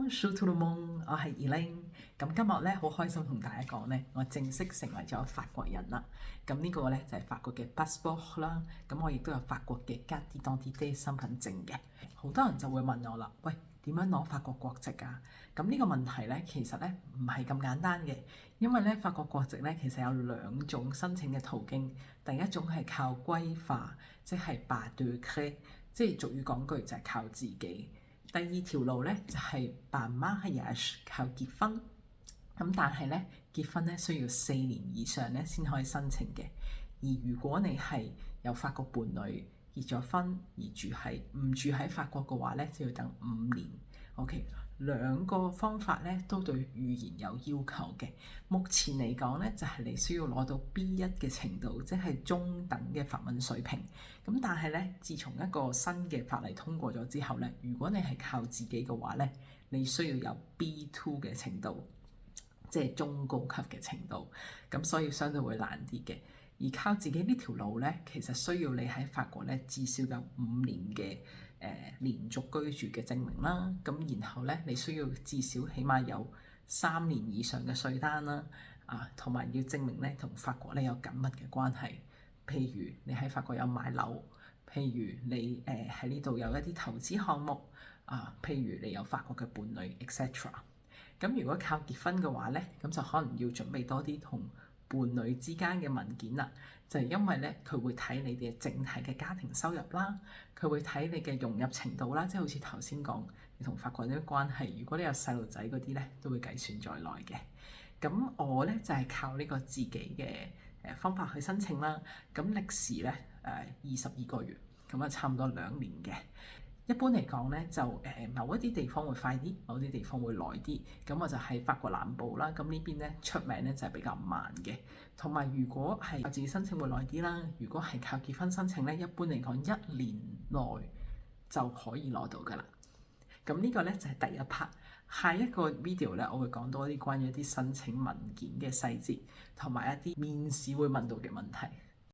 Bonjour tout le monde，我係 Elaine。咁今日咧好開心同大家講咧，我正式成為咗法國人啦。咁呢個咧就係法國嘅 passport 啦。咁我亦都有法國嘅 carte d'identité 身份證嘅。好多人就會問我啦，喂，點樣攞法國國籍啊？咁呢個問題咧其實咧唔係咁簡單嘅，因為咧法國國籍咧其實有兩種申請嘅途徑。第一種係靠歸化，即係 par décret，即係俗語講句就係靠自己。第二條路咧就係 par mariage，靠結婚。咁但係咧結婚咧需要4年以上咧先可以申請嘅。而如果你係有法國伴侶結咗婚而唔住喺法國嘅話咧，就要等5年。OK， 兩個方法咧都對語言有要求嘅。目前嚟講咧，就係你需要攞到 B1 嘅程度，即係中等嘅法文水平。咁但係咧，自從一個新嘅法例通過咗之後咧，如果你係靠自己嘅話咧，你需要有 B2 嘅程度，即係中高級嘅程度。咁所以相對會難啲嘅。而靠自己呢條路咧，其實需要你喺法國咧至少有5年嘅連續居住嘅證明啦。咁然後咧，你需要至少起碼有3年以上嘅稅單啦。同埋要證明咧同法國咧有緊密嘅關係。譬如你喺法國有買樓，譬如你喺呢度有一啲投資項目，譬如你有法國嘅伴侶 etc。咁如果靠結婚嘅話咧，咁就可能要準備多啲同伴侶之間嘅文件啦。就係因為咧，佢會睇你嘅整體嘅家庭收入啦，佢會睇你嘅融入程度啦，即係好似頭先講你同法國人嘅關係。如果你有細路仔嗰啲咧，都會計算在內嘅。咁我咧就係靠呢個自己嘅方法去申請啦。咁歷時咧22個月，咁差唔多2年嘅。一般嚟講咧，就某一啲地方會快啲，某啲地方會耐啲。咁我就喺法國南部啦。咁呢邊咧出名咧就係比較慢嘅。同埋如果係靠自己申請會耐啲啦。如果係靠結婚申請咧，一般嚟講1年內就可以攞到㗎啦。咁呢個咧就係第一 part。下一個 video 咧，我會講多啲關於一啲申請文件嘅細節，同埋一啲面試會問到嘅問題。